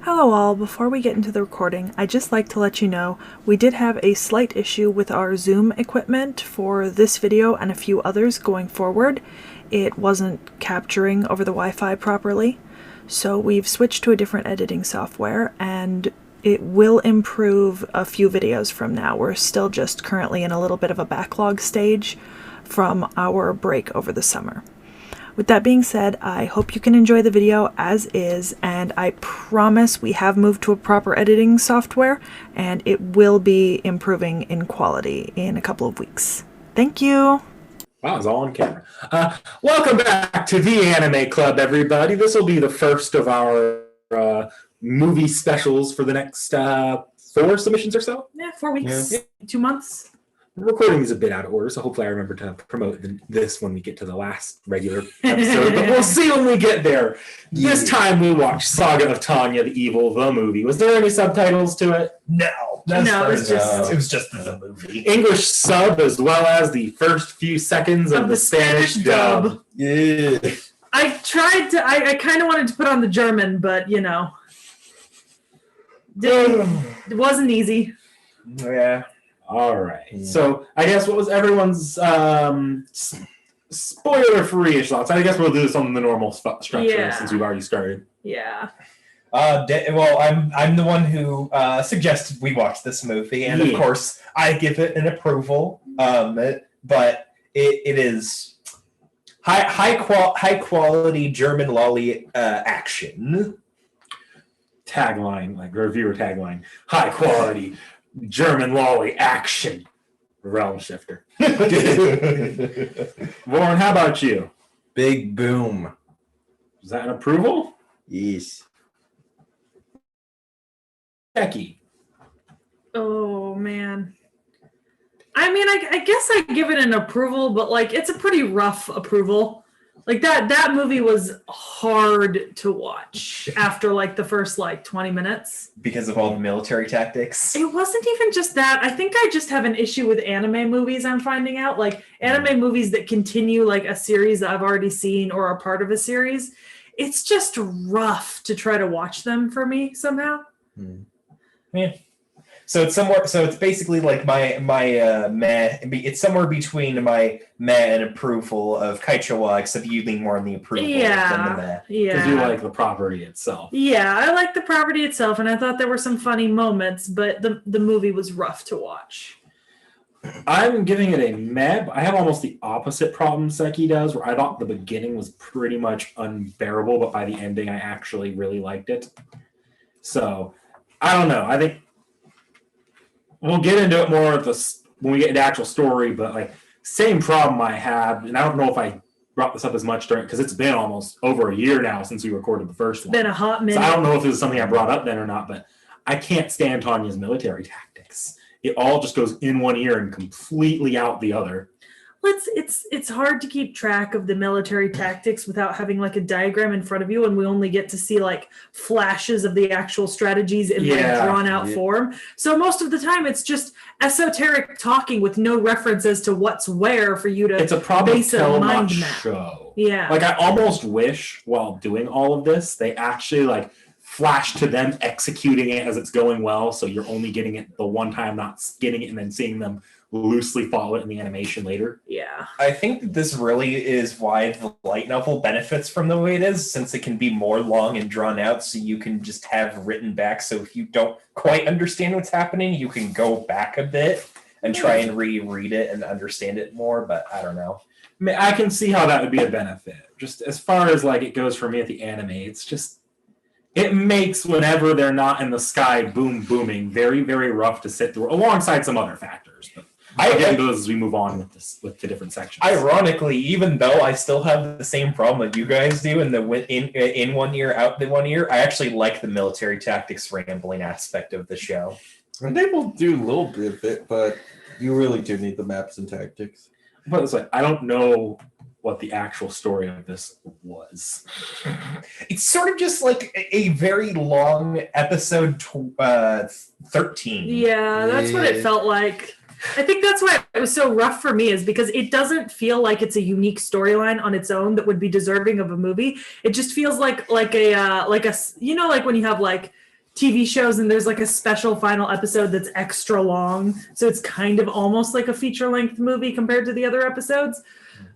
Hello all, before we get into the recording, I'd just like to let you know we did have a slight issue with our Zoom equipment for this video and a few others going forward. It wasn't capturing over the Wi-Fi properly, so we've switched to a different editing software and it will improve a few videos from now. We're still just currently in a little bit of a backlog stage from our break over the summer. With that being said, I hope you can enjoy the video as is, and I promise we have moved to a proper editing software, and it will be improving in quality in a couple of weeks. Thank you! Wow, it's all on camera. Welcome back to the Anime Club, everybody. This will be the first of our movie specials for the next 4 submissions or so. Yeah, 4 weeks, 2 months. The recording is a bit out of order, so hopefully I remember to promote this when we get to the last regular episode, but we'll see when we get there. Yeah. This time we watched Saga of Tanya, the Evil, the movie. Was there any subtitles to it? No, it was just the movie. English sub as well as the first few seconds of the Spanish dub. Yeah. I tried to, I kind of wanted to put on the German, but it wasn't easy. Yeah. All right. Yeah. So I guess what was everyone's spoiler-free-ish thoughts? I guess we'll do this on the normal structure since we've already started. Yeah. Well, I'm the one who suggested we watch this movie, and of course I give it an approval. But it is high quality German lolly action. Tagline, like reviewer tagline: high quality German lolly action. Realm shifter. Warren, how about you? Big boom. Is that an approval? Yes. Becky. Oh man. I mean, I guess I give it an approval, but it's a pretty rough approval. That movie was hard to watch after the first 20 minutes. Because of all the military tactics? It wasn't even just that. I think I just have an issue with anime movies, I'm finding out. Anime movies that continue a series that I've already seen or are part of a series. It's just rough to try to watch them for me somehow. Yeah. So it's somewhere. So it's basically my meh. It's somewhere between my meh and approval of Kaichawa, except you lean more on the approval than the meh. Yeah. Because you like the property itself. Yeah, I like the property itself, and I thought there were some funny moments, but the movie was rough to watch. I'm giving it a meh. I have almost the opposite problem Seki does, where I thought the beginning was pretty much unbearable, but by the ending, I actually really liked it. So, I don't know. I think we'll get into it more when we get into the actual story, but same problem I had, and I don't know if I brought this up as much because it's been almost over a year now since we recorded the first one. Been a hot minute. So I don't know if this is something I brought up then or not, but I can't stand Tanya's military tactics. It all just goes in one ear and completely out the other. It's hard to keep track of the military tactics without having a diagram in front of you, and we only get to see flashes of the actual strategies in drawn out form. So most of the time it's just esoteric talking with no reference as to what's where for you to it's a problem base a mind map. Show. Yeah. I almost wish while doing all of this they actually flash to them executing it as it's going well, so you're only getting it the one time, not getting it and then seeing them loosely follow it in the animation later. Yeah. I think that this really is why the light novel benefits from the way it is, since it can be more long and drawn out, so you can just have written back. So if you don't quite understand what's happening, you can go back a bit and try and reread it and understand it more, but I don't know. I can see how that would be a benefit. Just as far as it goes for me at the anime, it's just it makes whenever they're not in the sky booming very, very rough to sit through, alongside some other factors. But I'll get into those as we move on with the different sections. Ironically, even though I still have the same problem that you guys do in 1 year, out the 1 year, I actually like the military tactics rambling aspect of the show. And they will do a little bit of it, but you really do need the maps and tactics. But it's I don't know what the actual story of this was. It's sort of just a very long episode 13. Yeah, that's what it felt like. I think that's why it was so rough for me, is because it doesn't feel like it's a unique storyline on its own that would be deserving of a movie. It just feels like a when you have TV shows and there's like a special final episode that's extra long. So it's kind of almost like a feature-length movie compared to the other episodes.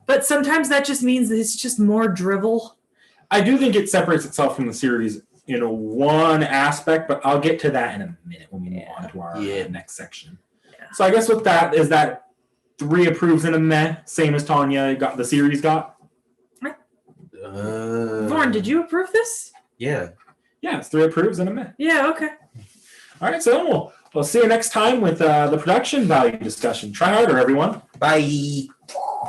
But sometimes that just means that it's just more drivel. I do think it separates itself from the series in one aspect, but I'll get to that in a minute when we move on to our next section. Yeah. So I guess with that is that 3 approves and a meh, same as Tanya got the series got. Vaughn, did you approve this? Yeah. Yeah, it's 3 approves and a meh. Yeah, okay. All right, so we'll see you next time with the production value discussion. Try harder, everyone. Bye.